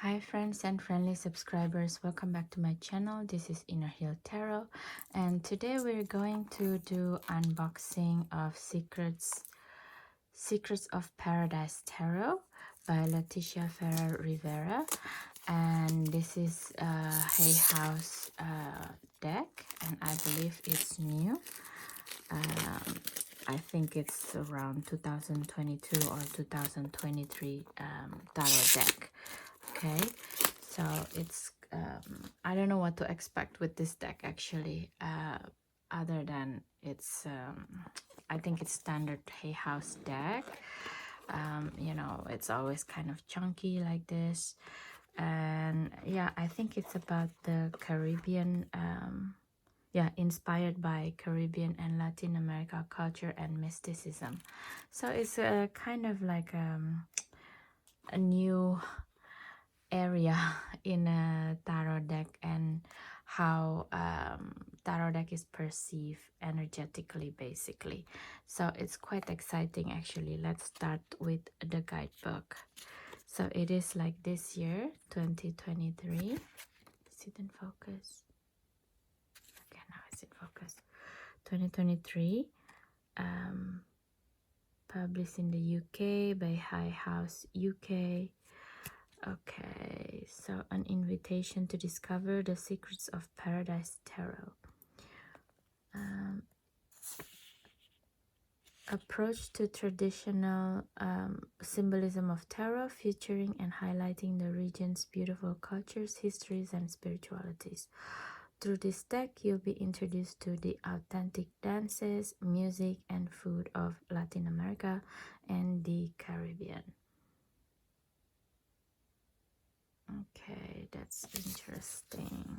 Hi friends and friendly subscribers, welcome back to my channel. This is Inner Hill Tarot, and today we're going to do unboxing of Secrets of Paradise Tarot by Leticia Ferrer Rivera. And this is a Hay House deck, and I believe it's new. I think it's around 2022 or 2023 tarot deck. Okay, so it's I don't know what to expect with this deck actually, other than it's I think it's standard Hay House deck. You know, it's always kind of chunky like this, and yeah, I think it's about the Caribbean, yeah, inspired by Caribbean and Latin America culture and mysticism. So it's a kind of like a new area in a tarot deck, and how tarot deck is perceived energetically basically. So it's quite exciting actually. Let's start with the guidebook. So it is like this year 2023. Is it in focus? Okay, now it's in focus. 2023, published in the UK by Hay House UK. Okay, so an invitation to discover the secrets of Paradise Tarot. Approach to traditional symbolism of tarot, featuring and highlighting the region's beautiful cultures, histories, and spiritualities. Through this deck, you'll be introduced to the authentic dances, music, and food of Latin America and the Caribbean. Okay, that's interesting.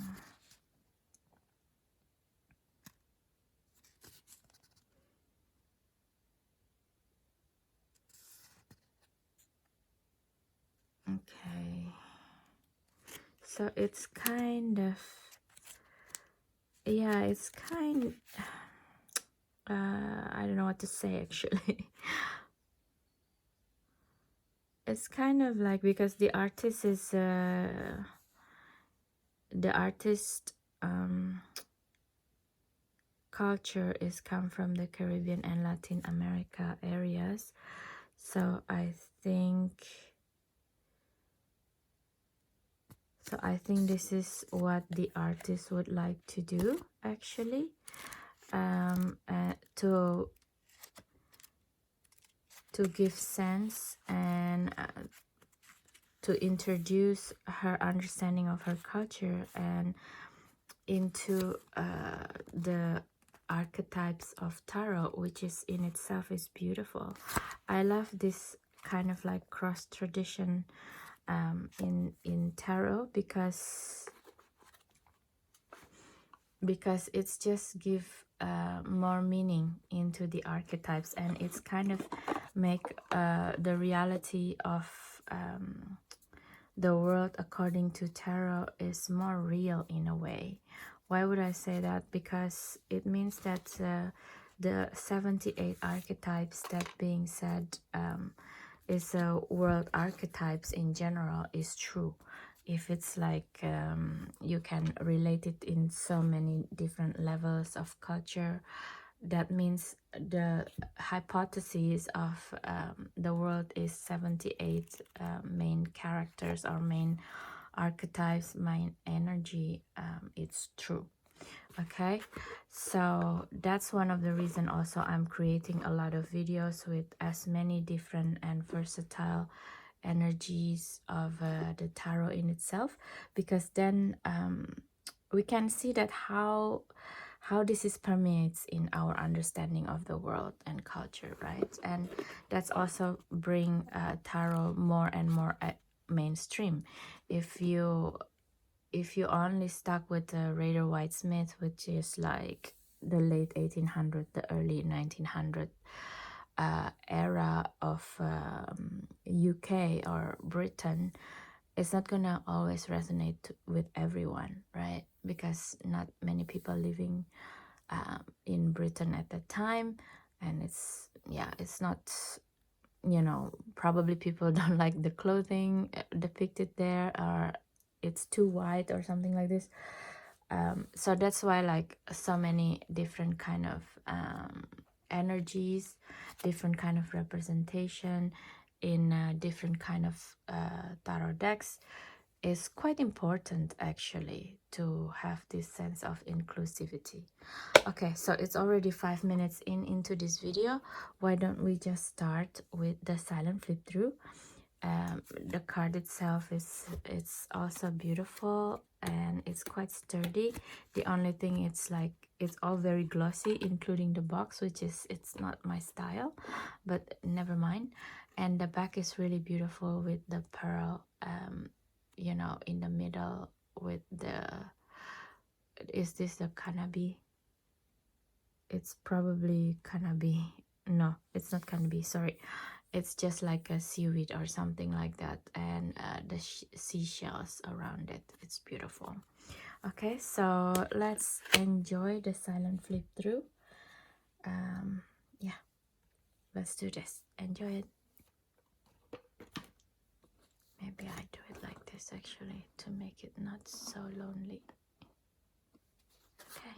Okay, so it's kind of, yeah, it's kind, I don't know what to say actually. It's kind of like, because the artist is, the artist culture is come from the Caribbean and Latin America areas. So I think, this is what the artist would like to do actually, to give sense and to introduce her understanding of her culture and into the archetypes of tarot, which is in itself is beautiful. I love this kind of like cross tradition in tarot, because it's just give more meaning into the archetypes, and it's kind of make the reality of the world according to tarot is more real in a way. Why would I say that? Because it means that the 78 archetypes, that being said, is world archetypes in general is true. If it's like you can relate it in so many different levels of culture, that means the hypothesis of the world is 78 main characters or main archetypes, main energy. It's true. Okay, so that's one of the reason also I'm creating a lot of videos with as many different and versatile energies of the tarot in itself, because then we can see that how this is permeates in our understanding of the world and culture, right? And that's also bring tarot more and more mainstream. If you only stuck with the Rider Waite Smith, which is like the late 1800s, the early 1900s era of UK or Britain, it's not gonna always resonate with everyone, right? Because not many people living in Britain at that time, and it's, yeah, it's not you know, probably people don't like the clothing depicted there, or it's too white or something like this. So that's why like so many different kind of energies, different kind of representation in different kind of tarot decks is quite important actually, to have this sense of inclusivity. Okay, so it's already 5 minutes into this video. Why don't we just start with the silent flip through? The card itself is, it's also beautiful and it's quite sturdy. The only thing, it's like it's all very glossy, including the box, which is, it's not my style, but never mind. And the back is really beautiful with the pearl, you know, in the middle with the, is this the cannabis? It's probably cannabis. No, it's not cannabis, sorry. It's just like a seaweed or something like that, and the seashells around it. It's beautiful. Okay, so let's enjoy the silent flip through. Yeah, let's do this. Enjoy it. Maybe I do it like this actually, to make it not so lonely. Okay.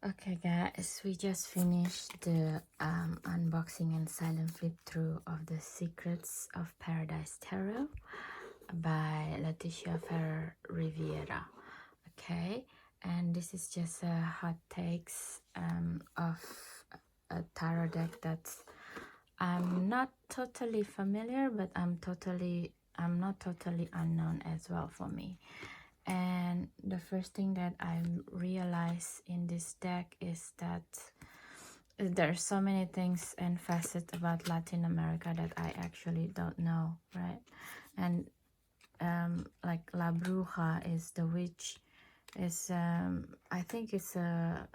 Okay guys, we just finished the unboxing and silent flip through of the Secrets of Paradise Tarot by Leticia Ferrer Riviera. Okay, and this is just a hot takes of a tarot deck that's I'm not totally familiar, but I'm not totally unknown as well for me. And the first thing that I realized in this deck is that there's so many things and facets about Latin America that I actually don't know, right? And like La Bruja is the witch, is I think it's a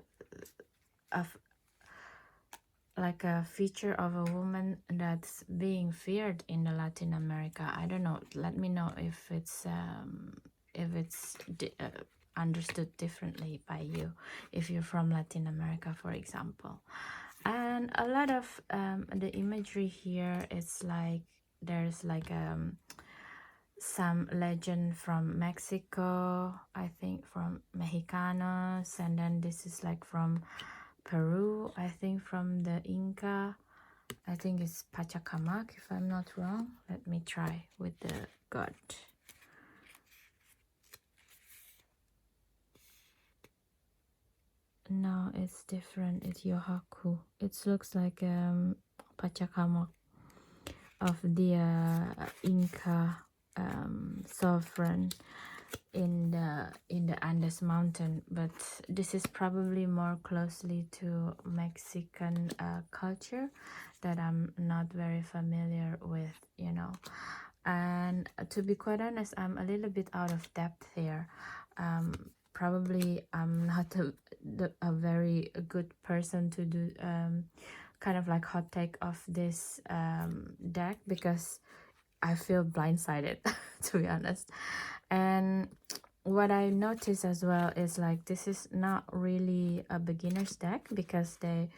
like a feature of a woman that's being feared in the Latin America. I don't know. Let me know if it's understood differently by you, if you're from Latin America, for example. And a lot of the imagery here is like there's like some legend from Mexico, I think from Mexicanos, and then this is like from Peru, I think from the Inca. I think it's Pachacamac, if I'm not wrong. Let me try with the god. No, it's different. It's Yohaku. It looks like Pachacamac of the Inca sovereign in the Andes mountain, but this is probably more closely to Mexican culture that I'm not very familiar with, you know. And to be quite honest, I'm a little bit out of depth here. Probably I'm not a very good person to do kind of like hot take of this deck, because I feel blindsided to be honest. And what I noticed as well is like this is not really a beginner's deck, because they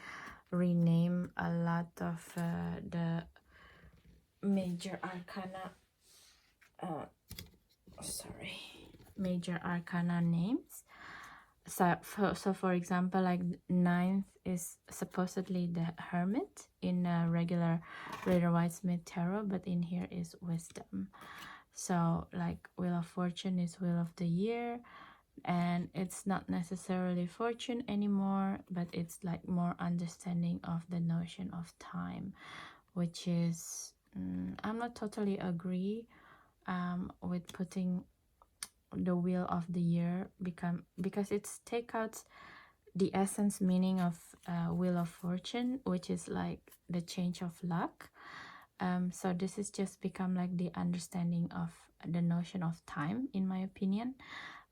rename a lot of the major arcana major arcana names. So for example, like ninth is supposedly the Hermit in a regular Rider White Smith tarot, but in here is Wisdom. So like Wheel of Fortune is Wheel of the Year, and it's not necessarily fortune anymore, but it's like more understanding of the notion of time, which is I'm not totally agree with putting the Wheel of the Year because it's take out the essence meaning of Wheel of Fortune, which is like the change of luck. So this is just become like the understanding of the notion of time, in my opinion.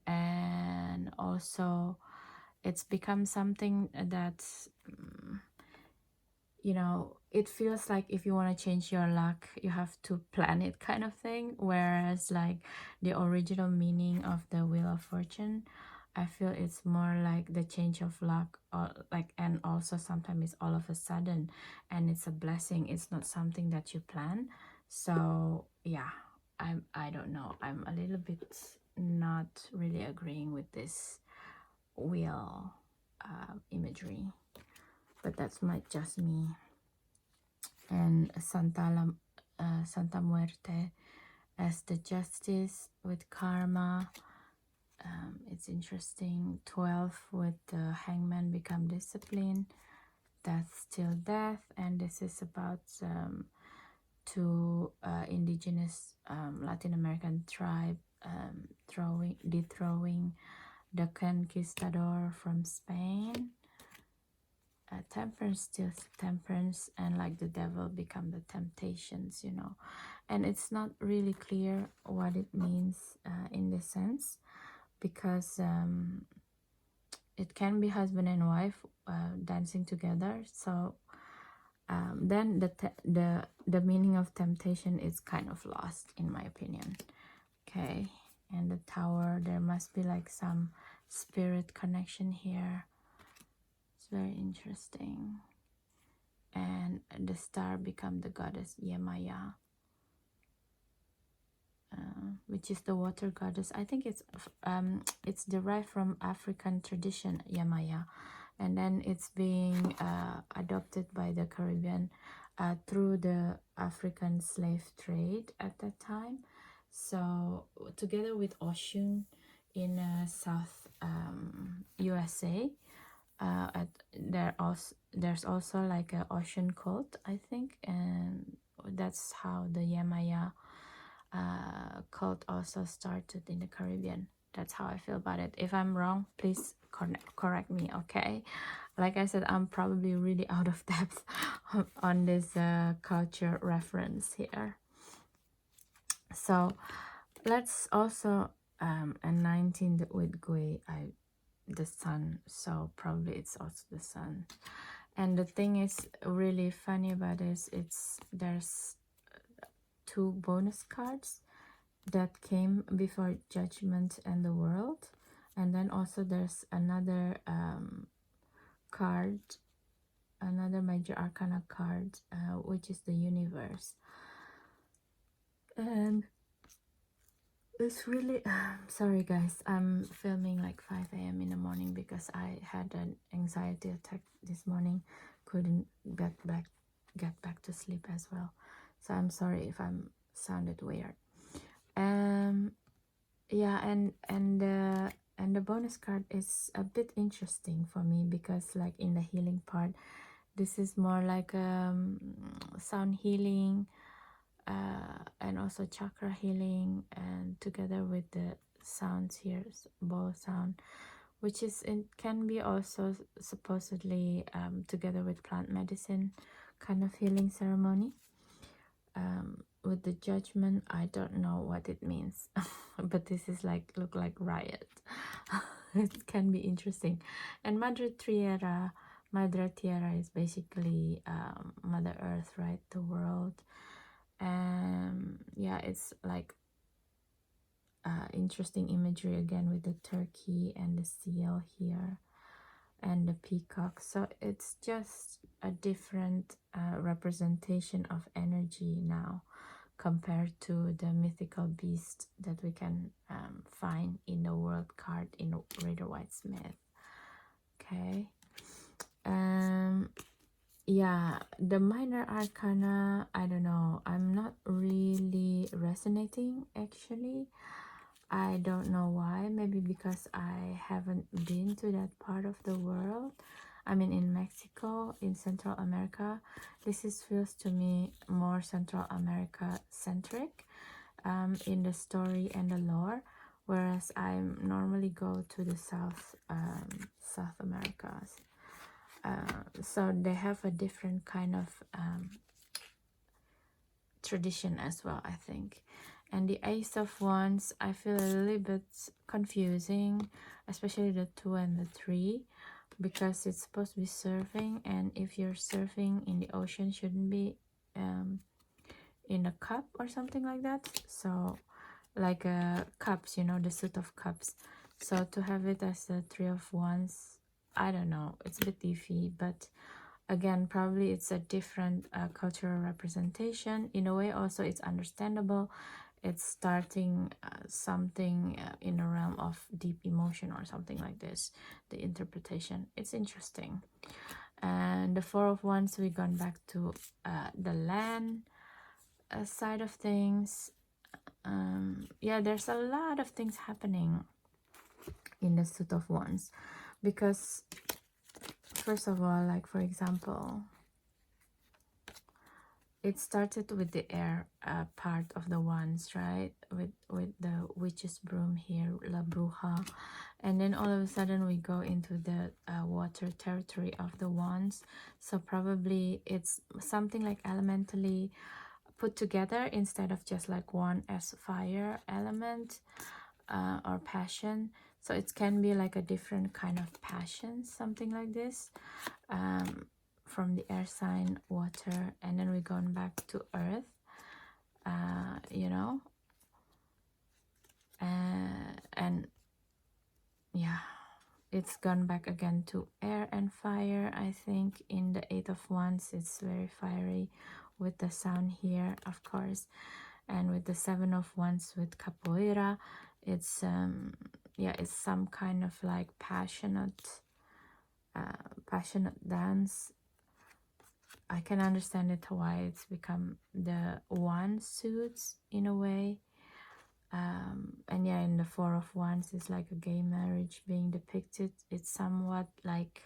And also it's become something that's you know, it feels like if you want to change your luck, you have to plan it, kind of thing. Whereas like the original meaning of the Wheel of Fortune, I feel it's more like the change of luck, or like, and also sometimes it's all of a sudden and it's a blessing. It's not something that you plan. So yeah, I don't know, I'm a little bit not really agreeing with this wheel imagery, but that's just me. And Santa Muerte as the Justice with Karma. It's interesting. 12 with the Hangman become Discipline. Death still death, and this is about two indigenous Latin American tribe dethrowing the conquistador from Spain. Temperance still temperance, and like the devil become the temptations, you know. And it's not really clear what it means in this sense, because it can be husband and wife dancing together. So then the meaning of temptation is kind of lost, in my opinion. Okay, and the Tower, there must be like some spirit connection here. It's very interesting. And the star become the goddess Yemaya, which is the water goddess. I think it's derived from African tradition, Yemaya, and then it's being adopted by the Caribbean through the African slave trade at that time. So together with Oshun in South USA, there's also like a ocean cult, I think, and that's how the Yamaya cult also started in the Caribbean. That's how I feel about it. If I'm wrong, please correct me, okay? Like I said, I'm probably really out of depth on this culture reference here. So let's also and 19 with Gui, the sun, so probably it's also the sun. And the thing is really funny about this, there's 2 bonus cards that came before Judgment and the World, and then also there's another card, another major arcana card, which is the Universe. And it's really sorry guys, I'm filming like 5 a.m. in the morning because I had an anxiety attack this morning, couldn't get back to sleep as well, so I'm sorry if I'm sounded weird. Yeah, and the bonus card is a bit interesting for me because like in the healing part, this is more like sound healing, and also chakra healing, and together with the sounds here, bow sound, which is it can be also supposedly together with plant medicine kind of healing ceremony. With the Judgment, I don't know what it means, but this is like look like riot. It can be interesting. And Madre Tierra is basically Mother Earth, right? The world. Yeah, it's like interesting imagery again with the turkey and the seal here and the peacock. So it's just a different representation of energy now compared to the mythical beast that we can find in the world card in Rider-Waite-Smith. Okay. Yeah, the minor arcana, I don't know, I'm not really resonating actually. I don't know why. Maybe because I haven't been to that part of the world. I mean, in Mexico, in Central America, this feels to me more Central America centric in the story and the lore, whereas I normally go to the South Americas. So they have a different kind of tradition as well, I think. And the Ace of Wands, I feel a little bit confusing, especially the 2 and the 3, because it's supposed to be surfing, and if you're surfing in the ocean, shouldn't be in a cup or something like that. So like cups, you know, the suit of cups. So to have it as the 3 of Wands, I don't know, it's a bit iffy, but again, probably it's a different cultural representation. In a way, also, it's understandable. It's starting something in the realm of deep emotion or something like this. The interpretation, it's interesting. And the 4 of Wands, we've gone back to the land side of things. Yeah, there's a lot of things happening in the Suit of Wands because, first of all, like for example, it started with the air part of the wands, right? With the witch's broom here, La Bruja. And then all of a sudden we go into the water territory of the wands. So probably it's something like elementally put together instead of just like one as fire element or passion. So it can be like a different kind of passion, something like this. From the air sign, water, and then we're going back to earth, you know, and yeah, it's gone back again to air and fire. I think in the 8 of Wands it's very fiery with the sound here, of course, and with the 7 of Wands with capoeira, it's yeah, it's some kind of like passionate passionate dance. I can understand it why it's become the one suits in a way. And yeah, in the Four of Wands is like a gay marriage being depicted. It's somewhat like,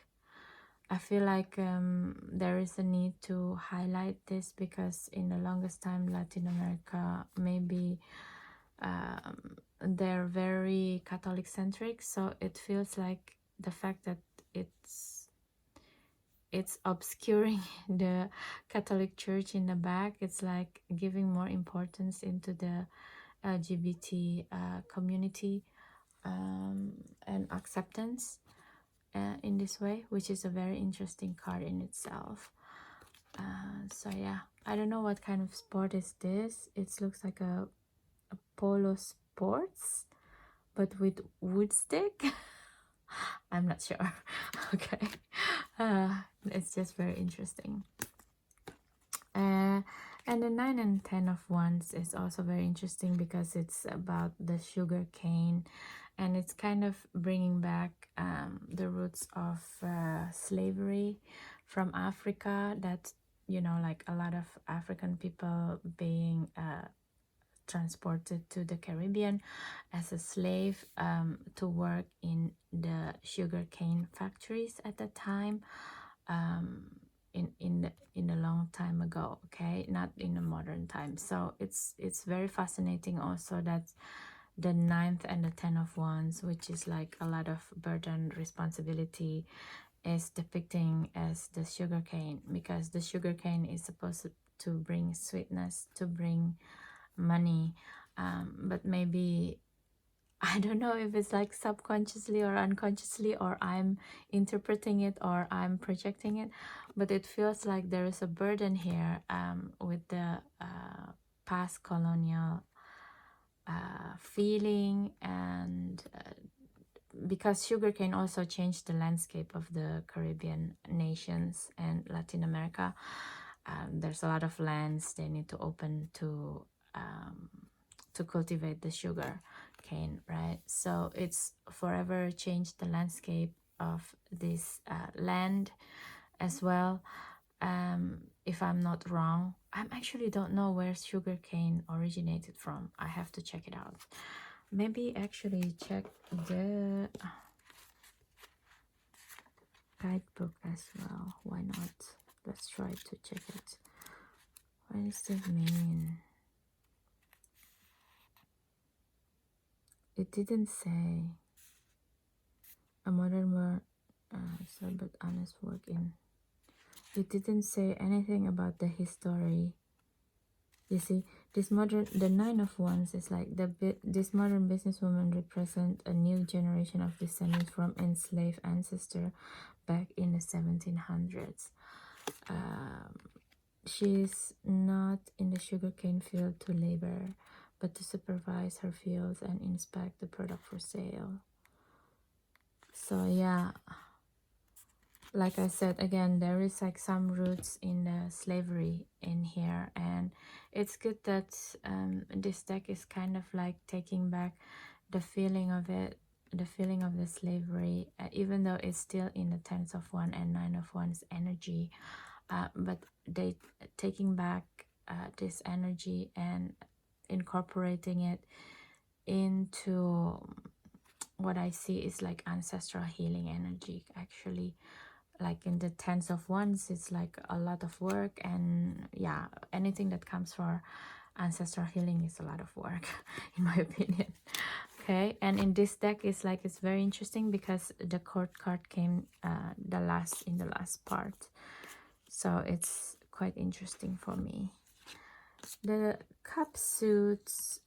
I feel like there is a need to highlight this because in the longest time Latin America maybe they're very Catholic centric, so it feels like the fact that it's obscuring the Catholic Church in the back. It's like giving more importance into the LGBT community and acceptance in this way, which is a very interesting card in itself. So yeah, I don't know what kind of sport is this. It looks like a polo sports, but with wood stick. I'm not sure. Okay, it's just very interesting. And the 9 and 10 of Wands is also very interesting because it's about the sugar cane, and it's kind of bringing back the roots of slavery from Africa, that, you know, like a lot of African people being transported to the Caribbean as a slave to work in the sugarcane factories at the time, in a long time ago, okay, not in a modern time. So it's very fascinating also that the 9th and the 10 of Wands, which is like a lot of burden, responsibility, is depicting as the sugarcane, because the sugarcane is supposed to bring sweetness, to bring money, but maybe I don't know if it's like subconsciously or unconsciously, or I'm interpreting it or I'm projecting it, but it feels like there is a burden here with the past colonial feeling, and because sugarcane also changed the landscape of the Caribbean nations and Latin America. There's a lot of lands they need to open to cultivate the sugar cane, right? So it's forever changed the landscape of this land as well. If I'm not wrong, I actually don't know where sugarcane originated from. I have to check it out. Maybe actually check the guidebook as well. Why not? Let's try to check it. What does this mean? It didn't say. A modern word, but honest work in. It didn't say anything about the history. You see, the 9 of Wands is like this modern businesswoman represent a new generation of descendants from enslaved ancestor back in the 1700s. She's not in the sugarcane field to labor, but to supervise her fields and inspect the product for sale. So yeah, like I said, again, there is like some roots in the slavery in here, and it's good that this deck is kind of like taking back the feeling of it, the feeling of the slavery, even though it's still in the 10 of Wands and 9 of Wands energy, but they taking back this energy and incorporating it into what I see is like ancestral healing energy. Actually, like in the 10 of Wands, it's like a lot of work, and yeah, anything that comes for ancestral healing is a lot of work in my opinion. Okay, and in this deck it's like, it's very interesting because the court card came in the last part, so it's quite interesting for me. The cup suits,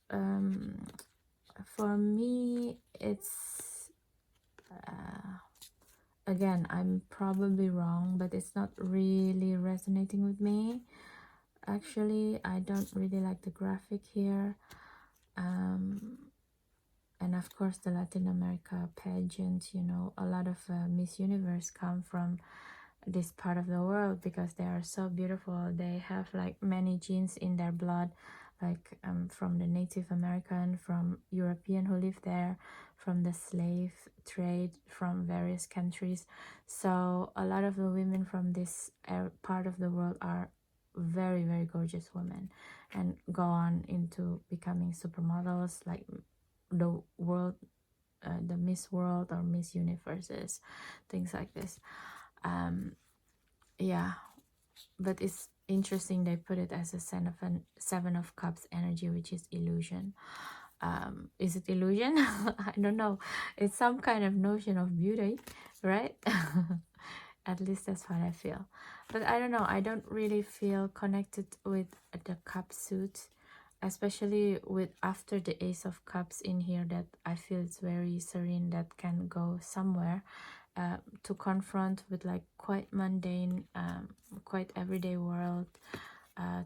for me, it's again, I'm probably wrong, but it's not really resonating with me. Actually, I don't really like the graphic here. And of course, the Latin America pageant, you know, a lot of Miss Universe come from this part of the world because they are so beautiful. They have like many genes in their blood, like from the Native American, from European who lived there, from the slave trade from various countries. So a lot of the women from this part of the world are very, very gorgeous women and go on into becoming supermodels, like the world, the Miss World or Miss Universes, things like this. Yeah, but it's interesting they put it as a seven of cups energy, which is illusion. Is it illusion? I don't know. It's some kind of notion of beauty, right? At least that's what I feel. But I don't know, I don't really feel connected with the cup suit, especially with after the Ace of Cups in here, that I feel it's very serene, that can go somewhere to confront with like quite mundane, quite everyday world.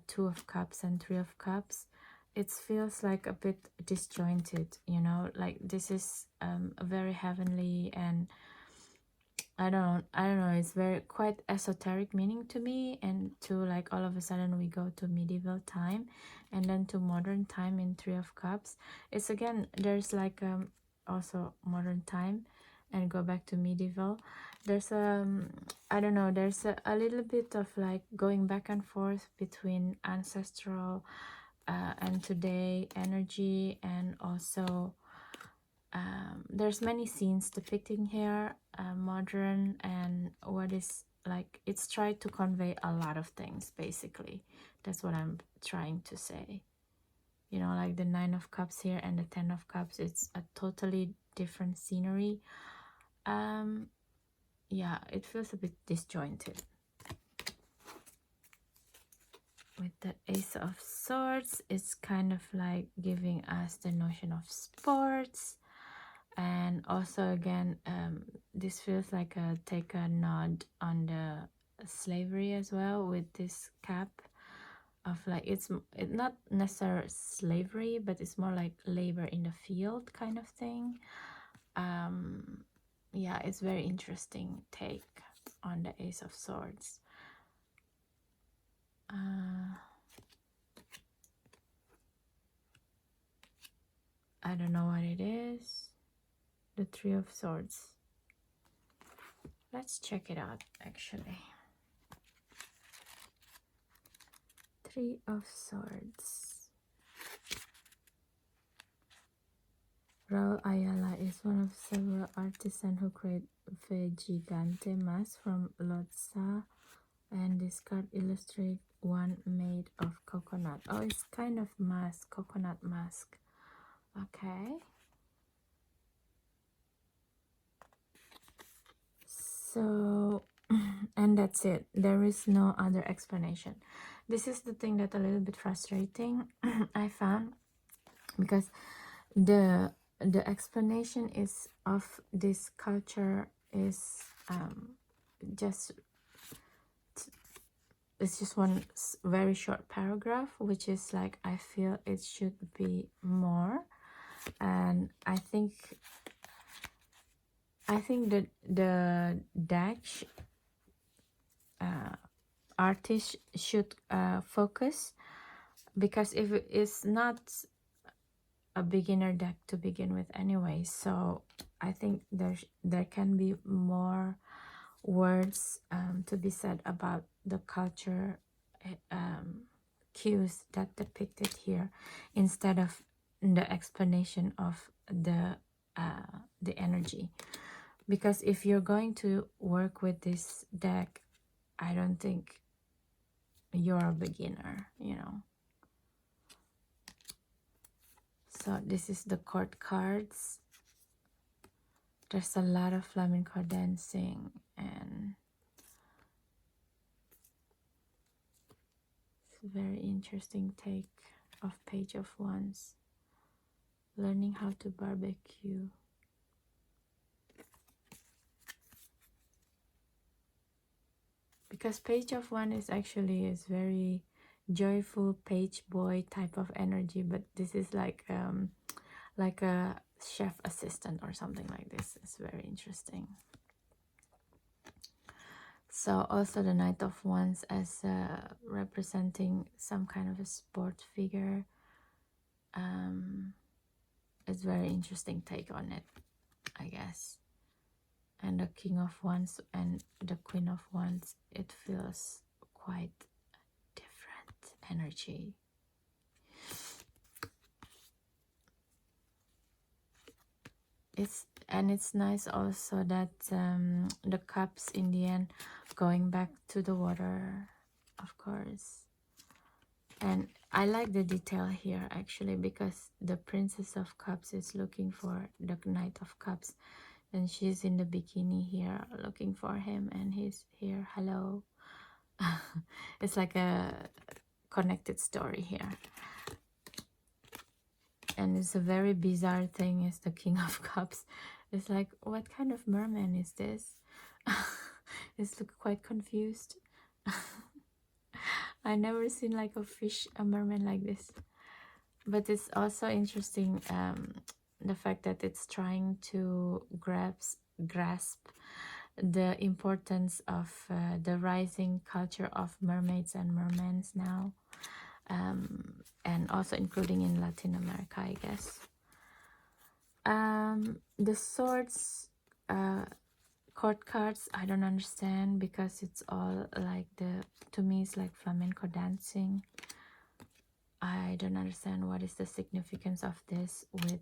Two of Cups and Three of Cups, it feels like a bit disjointed, you know, like this is a very heavenly, and I don't know, it's very quite esoteric meaning to me, and to like all of a sudden we go to medieval time and then to modern time in Three of Cups. It's again, there's like also modern time and go back to medieval. There's I don't know, there's a little bit of like going back and forth between ancestral and today energy, and also there's many scenes depicting here, modern and what is like, it's tried to convey a lot of things basically. That's what I'm trying to say, you know, like the Nine of Cups here and the Ten of Cups, it's a totally different scenery. Yeah, it feels a bit disjointed. With the Ace of Swords, it's kind of like giving us the notion of sports. And also again, this feels like take a nod on the slavery as well, with this cap of like, it's not necessarily slavery, but it's more like labor in the field kind of thing. Yeah, it's very interesting take on the Ace of Swords. I don't know what it is. The Three of Swords. Let's check it out actually. Three of Swords. Raul Ayala is one of several artisans who create Fe Gigante masks from Lotsa, and this card illustrates one made of coconut. Oh, it's kind of mask, coconut mask. Okay. So, and that's it. There is no other explanation. This is the thing that a little bit frustrating I found, because the explanation is of this culture is just, it's just one very short paragraph, which is like, I feel it should be more. And I think that the Dutch artist should focus, because if it's not a beginner deck to begin with anyway, so I think there can be more words to be said about the culture cues that depicted here, instead of the explanation of the energy. Because if you're going to work with this deck, I don't think you're a beginner, you know. So this is the court cards. There's a lot of flamenco dancing, and it's a very interesting take of Page of Wands. Learning how to barbecue. Because Page of Wands is actually is very joyful page boy type of energy, but this is like a chef assistant or something like this. It's very interesting. So also the Knight of Wands as representing some kind of a sport figure. It's very interesting take on it, I guess. And the King of Wands and the Queen of Wands, it feels quite different energy. It's nice also that the cups in the end going back to the water, of course. And I like the detail here actually, because the Princess of Cups is looking for the Knight of Cups, and she's in the bikini here looking for him, and he's here, hello. It's like a connected story here. And it's a very bizarre thing is the King of Cups. It's like, what kind of merman is this? It's look quite confused. I never seen like a merman like this. But it's also interesting, the fact that it's trying to grasp the importance of the rising culture of mermaids and mermen now, and also including in Latin America, I guess. The swords court cards, I don't understand, because it's all like to me it's like flamenco dancing. I don't understand what is the significance of this with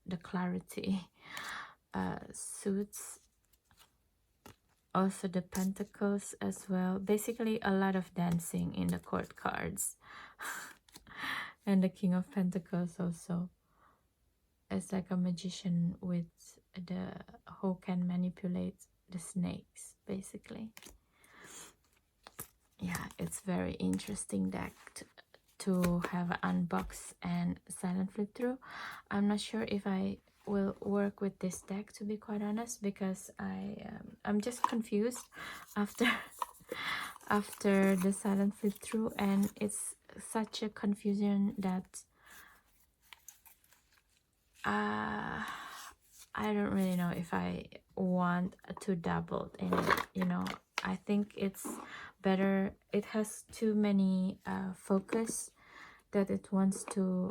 the clarity. Suits, also the pentacles as well. Basically a lot of dancing in the court cards. And the King of Pentacles also. It's like a magician with the who can manipulate the snakes, basically. Yeah, it's very interesting deck to have an unbox and silent flip through. I'm not sure if I will work with this deck, to be quite honest, because I'm just confused after after the silent flip through, and it's such a confusion that I don't really know if I want to dabble in it, you know. I think it's better, it has too many focus that it wants to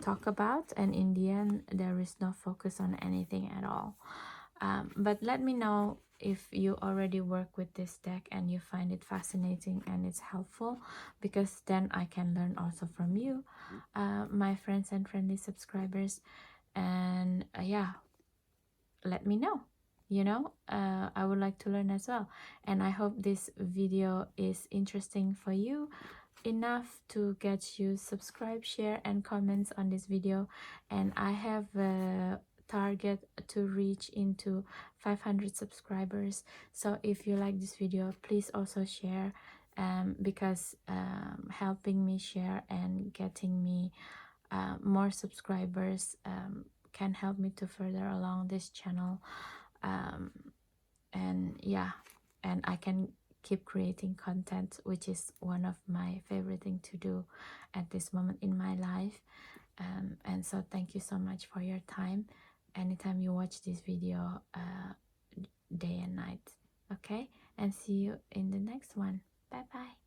talk about, and in the end there is no focus on anything at all. But let me know if you already work with this deck and you find it fascinating and it's helpful, because then I can learn also from you, my friends and friendly subscribers. And yeah, let me know, you know. I would like to learn as well, and I hope this video is interesting for you enough to get you subscribe, share and comments on this video. And I have a target to reach into 500 subscribers, so if you like this video, please also share, because helping me share and getting me more subscribers can help me to further along this channel, and yeah, and I can keep creating content, which is one of my favorite thing to do at this moment in my life. And so thank you so much for your time anytime you watch this video, day and night. Okay, and see you in the next one. Bye bye.